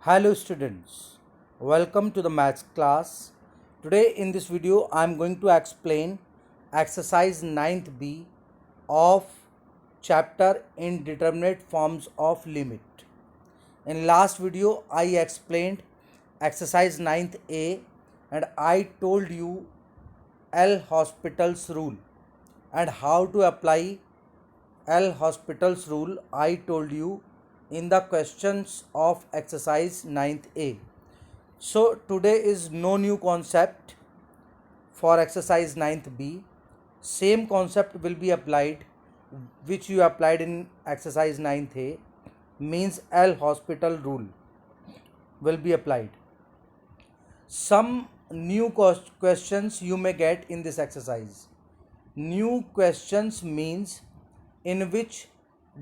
Hello students, welcome to the maths class. Today in this video I am going to explain exercise 9th B of chapter indeterminate forms of limit. In last video I explained exercise 9th A and I told you L'Hospital's rule and how to apply L'Hospital's rule I told you in the questions of exercise 9th A. So today is no new concept for exercise 9th B. Same concept will be applied which you applied in exercise 9th A, means L'Hospital rule will be applied. Some new questions you may get in this exercise. New questions means in which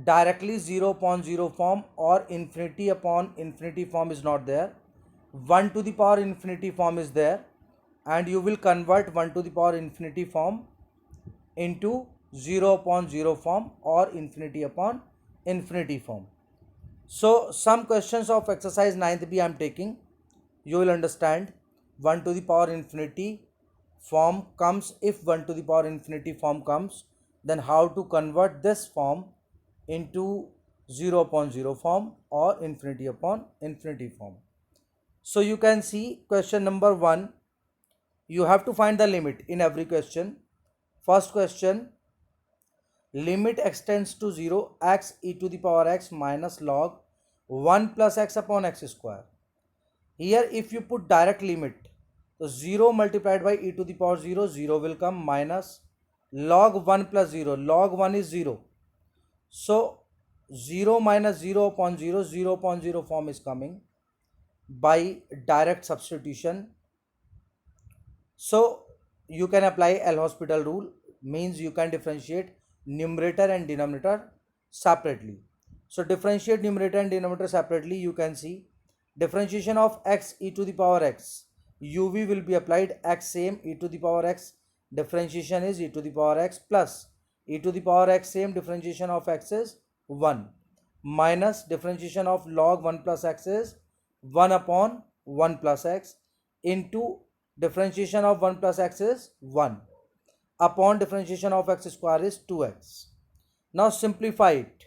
directly 0 upon 0 form or infinity upon infinity form is not there. 1 to the power infinity form is there, and you will convert 1 to the power infinity form into 0 upon 0 form or infinity upon infinity form. So some questions of exercise 9th B I am taking. You will understand 1 to the power infinity form comes. If 1 to the power infinity form comes, then how to convert this form into 0 upon 0 form or infinity upon infinity form. So you can see question number 1, you have to find the limit in every question. First question, limit extends to 0 x e to the power x minus log 1 plus x upon x square. Here if you put direct limit, so 0 multiplied by e to the power 0, 0 will come, minus log 1 plus 0, log 1 is 0. So 0 minus 0 upon 0, 0 upon 0 form is coming by direct substitution. So you can apply L'Hospital rule, means you can differentiate numerator and denominator separately. So differentiate numerator and denominator separately. You can see differentiation of x e to the power x, uv will be applied, x same e to the power x, differentiation is e to the power x, plus e to the power x same, differentiation of x is 1, minus differentiation of log 1 plus x is 1 upon 1 plus x, into differentiation of 1 plus x is 1 upon differentiation of x square is 2x. Now simplify it.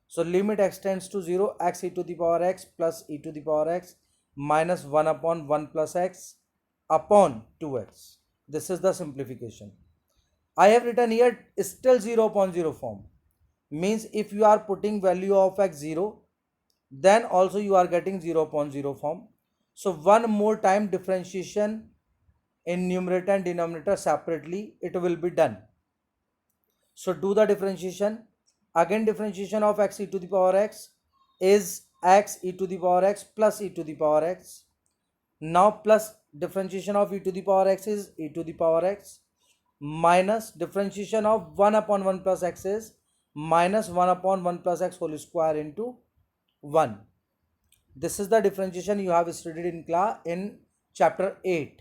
So limit extends to 0 x e to the power x plus e to the power x minus 1 upon 1 plus x upon 2x. This is the simplification. I have written here still 0 upon 0 form, means if you are putting value of x 0, then also you are getting 0 upon 0 form. So one more time differentiation in numerator and denominator separately, it will be done. So do the differentiation. Again differentiation of x e to the power x is x e to the power x plus e to the power x. Now plus differentiation of e to the power x is e to the power x, minus differentiation of 1 upon 1 plus x is minus 1 upon 1 plus x whole square into 1. This is the differentiation you have studied in chapter 8.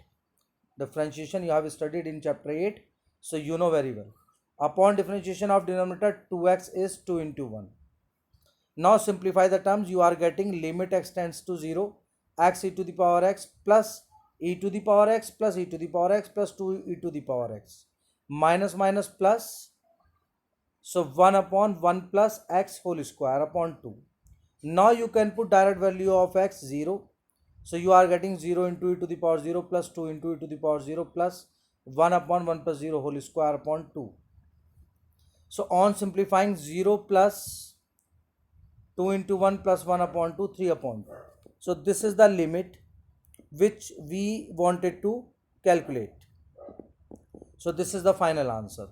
Differentiation you have studied in chapter 8, so you know very well. Upon differentiation of denominator, 2x is 2 into 1. Now simplify the terms. You are getting limit x tends to 0 x e to the power x plus e to the power x plus e to the power x plus 2 e to the power x, minus minus plus, so 1 upon 1 plus x whole square upon 2. Now you can put direct value of x 0. So you are getting 0 into e to the power 0 plus 2 into e to the power 0 plus 1 upon 1 plus 0 whole square upon 2. So on simplifying, 0 plus 2 into 1 plus 1 upon 2, 3 upon 2. So this is the limit which we wanted to calculate. So this is the final answer.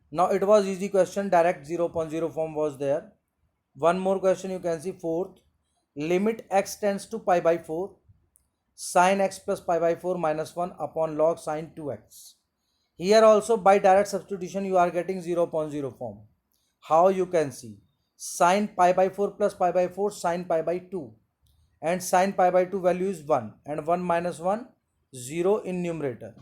Now it was easy question, direct 0 upon 0 form was there. One more question you can see, fourth, limit x tends to pi by 4 sin x plus pi by 4 minus 1 upon log sin 2x. Here also by direct substitution you are getting 0 upon 0 form. How you can see, sin pi by 4 plus pi by 4 sin pi by 2, and sin pi by 2 value is 1 and 1 minus 1 0 in numerator.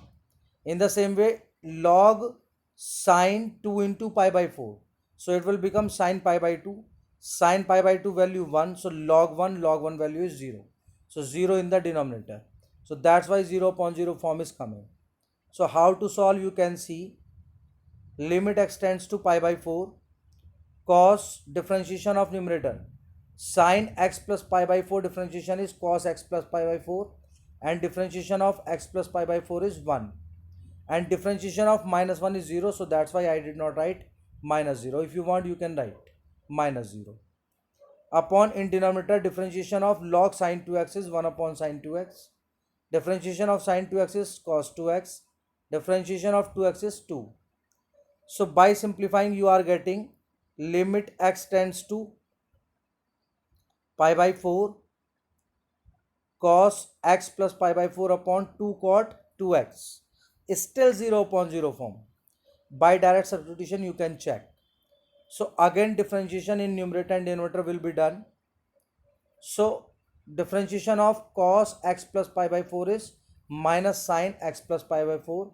In the same way log sin 2 into pi by 4, so it will become sin pi by 2, sin pi by 2 value 1, so log 1 value is 0. So 0 in the denominator. So that's why 0 upon 0 form is coming. So how to solve, you can see limit x tends to pi by 4, cos differentiation of numerator sin x plus pi by 4 differentiation is cos x plus pi by 4, and differentiation of x plus pi by 4 is 1, and differentiation of minus 1 is 0, so that's why I did not write minus 0. If you want, you can write minus 0. Upon in denominator, differentiation of log sin 2x is 1 upon sin 2x, differentiation of sin 2x is cos 2x, differentiation of 2x is 2. So by simplifying, you are getting limit x tends to pi by 4 cos x plus pi by 4 upon 2 cot 2x is still 0 upon 0 form. By direct substitution, you can check. So again, differentiation in numerator and denominator will be done. So differentiation of cos x plus pi by 4 is minus sin x plus pi by 4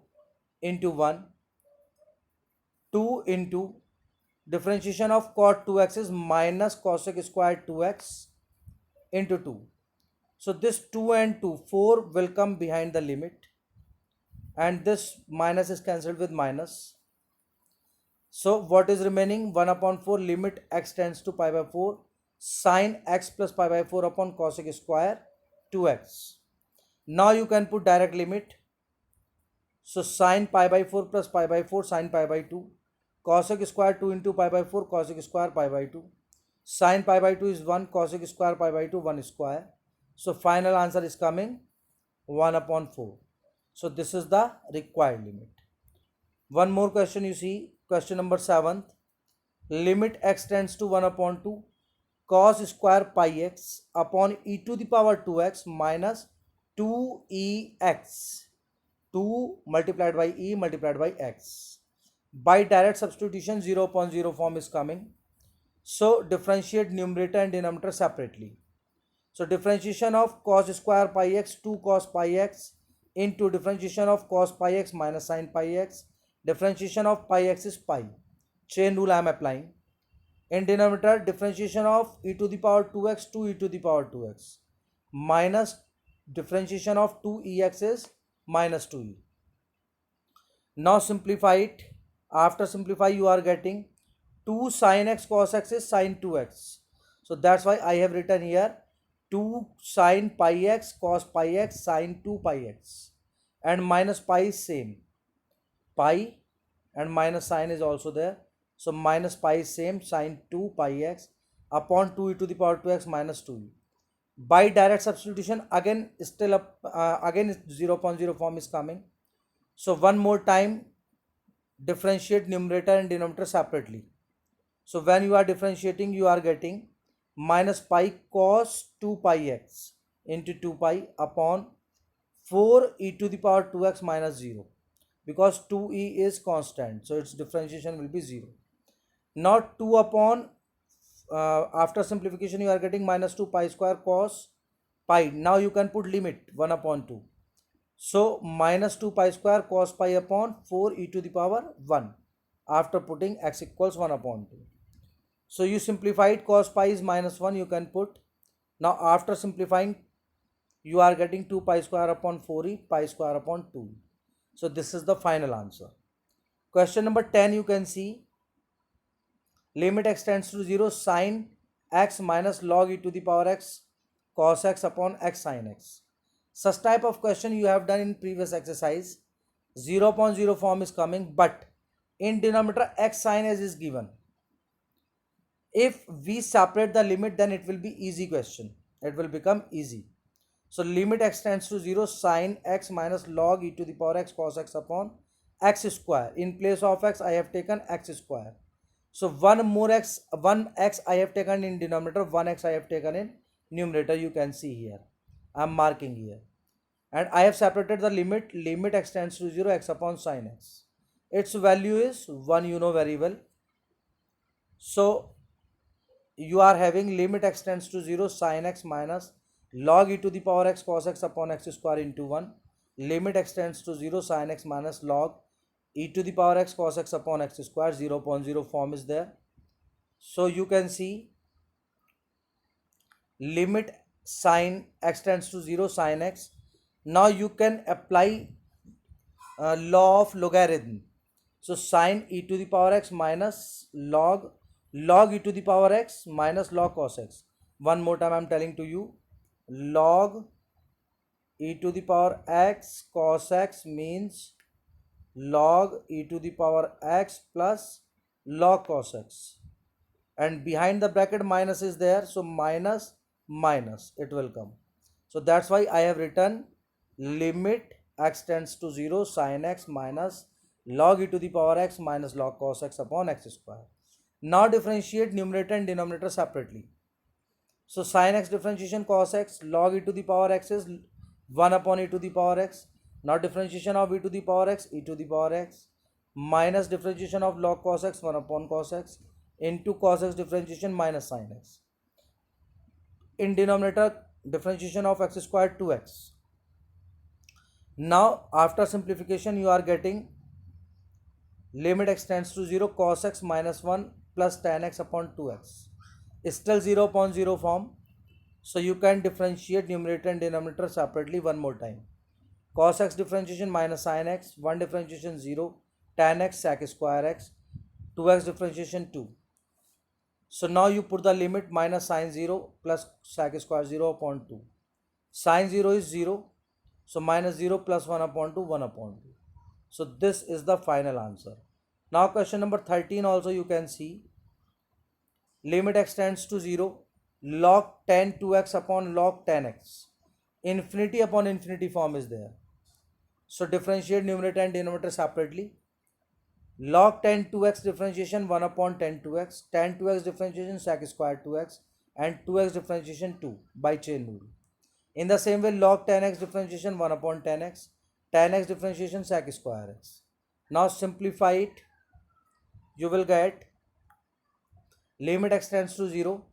into 1, 2 into differentiation of cot 2x is minus cosec squared 2x into 2. So this 2 and 2, 4 will come behind the limit, and this minus is cancelled with minus. So what is remaining? 1 upon 4 limit x tends to pi by 4 sin x plus pi by 4 upon cosec square 2x. Now you can put direct limit. So sin pi by 4 plus pi by 4 sin pi by 2, cosec square 2 into pi by 4 cosec square pi by 2, sin pi by 2 is 1, cosec square pi by 2 1 square. So final answer is coming 1 upon 4. So this is the required limit. One more question you see, question number 7th. Limit x tends to 1 upon 2 cos square pi x upon e to the power 2x minus 2ex. 2 multiplied by e multiplied by x. By direct substitution, 0 upon 0 form is coming. So differentiate numerator and denominator separately. So differentiation of cos square pi x 2 cos pi x into differentiation of cos pi x minus sin pi x. Differentiation of pi x is pi. Chain rule I am applying. In denominator, differentiation of e to the power 2x to e to the power 2x minus differentiation of 2ex is minus 2e. Now simplify it. After simplify, you are getting 2 sin x cos x is sin 2x. So that's why I have written here 2 sin pi x cos pi x sin 2 pi x, and minus pi is same. Pi and minus sin is also there. So minus pi is same, sin 2 pi x upon 2 e to the power 2x minus 2e. By direct substitution, again still up, again 0 upon 0 form is coming. So one more time, differentiate numerator and denominator separately. So when you are differentiating, you are getting minus pi cos 2 pi x into 2 pi upon 4 e to the power 2x minus 0, because 2e is constant, so its differentiation will be 0. Now 2 upon, after simplification, you are getting minus 2 pi square cos pi. Now you can put limit 1 upon 2. So minus 2 pi square cos pi upon 4 e to the power 1 after putting x equals 1 upon 2. So you simplified, cos pi is minus 1, you can put. Now after simplifying, you are getting 2 pi square upon 4e pi square upon 2. So this is the final answer. Question number 10, you can see limit x tends to 0 sin x minus log e to the power x cos x upon x sin x. Such type of question you have done in previous exercise. 0 upon 0 form is coming, but in denominator x sin x is given. If we separate the limit, then it will be easy question. It will become easy. So limit x tends to 0 sin x minus log e to the power x cos x upon x square. In place of x, I have taken x square. So one x I have taken in denominator, 1x I have taken in numerator. You can see here. I am marking here. And I have separated the limit. Limit x tends to 0 x upon sin x. Its value is 1, you know very well. So you are having limit x tends to 0 sin x minus log e to the power x cos x upon x square into 1. Limit x tends to 0 sin x minus log e to the power x cos x upon x square. 0 upon 0 form is there. So you can see limit sine x tends to 0, sine x. Now you can apply law of logarithm. So sine e to the power x minus log e to the power x minus log cos x. One more time I am telling to you, log e to the power x cos x means log e to the power x plus log cos x, and behind the bracket minus is there, so minus minus it will come. So that's why I have written limit x tends to 0 sin x minus log e to the power x minus log cos x upon x square. Now differentiate numerator and denominator separately. So sin x differentiation cos x, log e to the power x is 1 upon e to the power x. Now differentiation of e to the power x, e to the power x, minus differentiation of log cos x, 1 upon cos x, into cos x differentiation minus sin x. In denominator, differentiation of x square 2x. Now after simplification you are getting limit x tends to 0 cos x minus 1 plus tan x upon 2x. Still 0 upon 0 form. So you can differentiate numerator and denominator separately one more time. Cos x differentiation minus sin x, 1 differentiation 0, tan x sec square x, 2x differentiation 2. So now you put the limit minus sin 0 plus sec square 0 upon 2. Sin 0 is 0. So minus 0 plus 1 upon 2, 1 upon 2. So this is the final answer. Now question number 13 also you can see. Limit x tends to 0. Log tan 2x upon log tan x. Infinity upon infinity form is there. So differentiate numerator and denominator separately. Log tan 2x differentiation 1 upon tan 2x. Tan 2x differentiation sec square 2x. And 2x differentiation 2 by chain rule. In the same way, log tan x differentiation 1 upon tan x. Tan x differentiation sec square x. Now simplify it. You will get limit x tends to 0.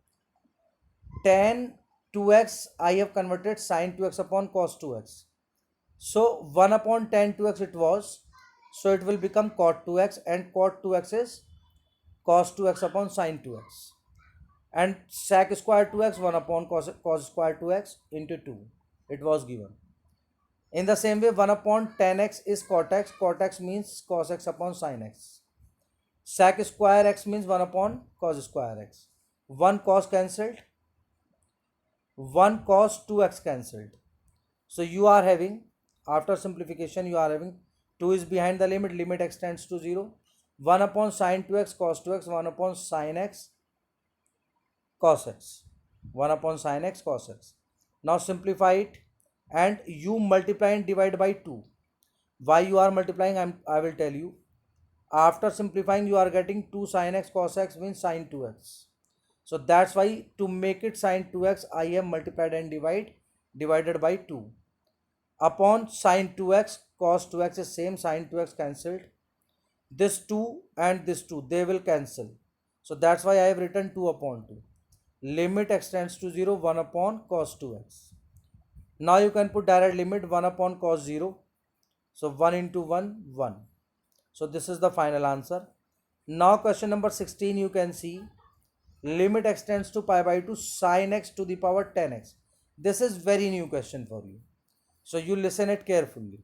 Tan 2x I have converted sin 2x upon cos 2x. So 1 upon tan 2x it was. So it will become cot 2x, and cot 2x is cos 2x upon sin 2x. And sec square 2x 1 upon cos square 2x into 2. It was given. In the same way, 1 upon tan x is cot x. Cot x means cos x upon sin x. Sec square x means 1 upon cos square x. 1 cos cancelled. 1 cos 2x cancelled. So you are having, after simplification, you are having 2 is behind the limit, limit x tends to 0. 1 upon sin 2x cos 2x, 1 upon sin x cos x. 1 upon sin x cos x. Now simplify it and you multiply and divide by 2. Why you are multiplying, I will tell you. After simplifying you are getting 2 sin x cos x means sin 2x. So that's why to make it sin 2x I have multiplied and divided by 2. Upon sin 2x cos 2x is same, sin 2x cancelled. This 2 and this 2 they will cancel. So that's why I have written 2 upon 2. Limit x tends to 0, 1 upon cos 2x. Now you can put direct limit 1 upon cos 0. So 1 into 1, 1. So this is the final answer. Now question number 16 you can see. Limit x tends to pi by 2 sin x to the power 10x. This is very new question for you. So you listen it carefully.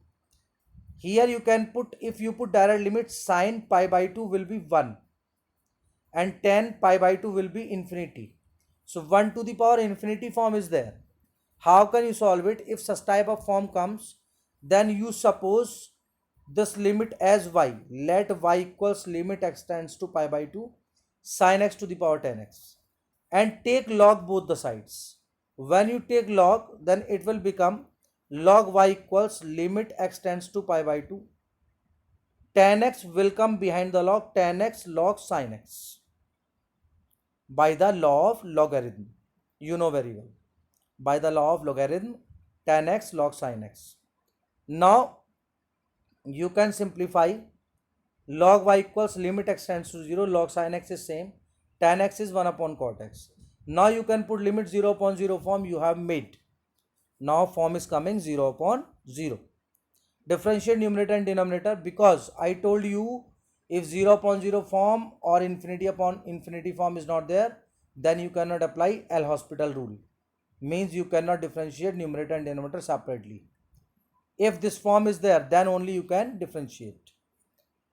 Here you can put, if you put direct limit, sin pi by 2 will be 1. And 10 pi by 2 will be infinity. So 1 to the power infinity form is there. How can you solve it? If such type of form comes, then you suppose this limit as y. Let y equals limit x tends to pi by 2 sin x to the power 10x. And take log both the sides. When you take log, then it will become log y equals limit x tends to pi by 2. Tan x will come behind the log, tan x log sin x. By the law of logarithm. You know very well. By the law of logarithm, tan x log sin x. Now you can simplify. Log y equals limit x tends to 0, log sin x is same, tan x is 1 upon cot x. Now you can put limit 0 upon 0 form you have made. Now form is coming 0 upon 0. Differentiate numerator and denominator, because I told you if 0 upon 0 form or infinity upon infinity form is not there, then you cannot apply L'Hospital rule. means you cannot differentiate numerator and denominator separately. If this form is there, then only you can differentiate.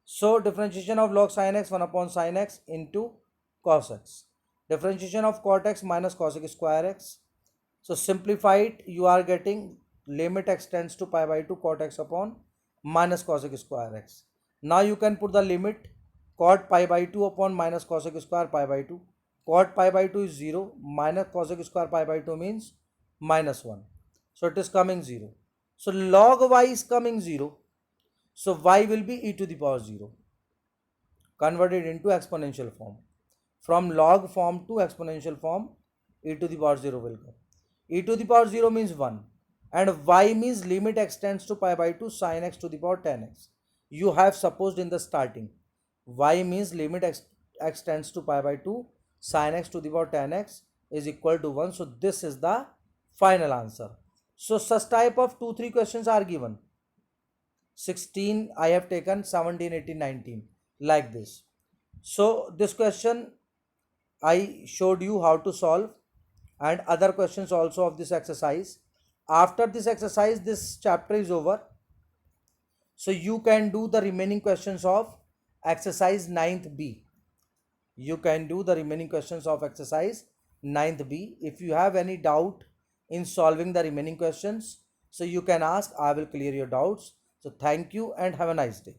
So differentiation of log sin x 1 upon sin x into cos x. Differentiation of cot x minus cosec square x. So simplify it, you are getting limit x tends to pi by 2 cot x upon minus cosec square x. Now you can put the limit cot pi by 2 upon minus cosec square pi by 2. Cot pi by 2 is 0, minus cosec square pi by 2 means minus 1. So it is coming 0. So log y is coming 0. So y will be e to the power 0 converted into exponential form. From log form to exponential form, e to the power 0 will come. E to the power 0 means 1 and y means limit x tends to pi by 2 sin x to the power 10x. You have supposed in the starting y means limit x tends to pi by 2 sin x to the power 10x is equal to 1. So this is the final answer. So such type of 2-3 questions are given. 16 I have taken, 17, 18, 19 like this. So this question I showed you how to solve and other questions also of this exercise. After this exercise, this chapter is over. So you can do the remaining questions of exercise 9th B. You can do the remaining questions of exercise 9th B. If you have any doubt in solving the remaining questions, so you can ask, I will clear your doubts. So thank you and have a nice day.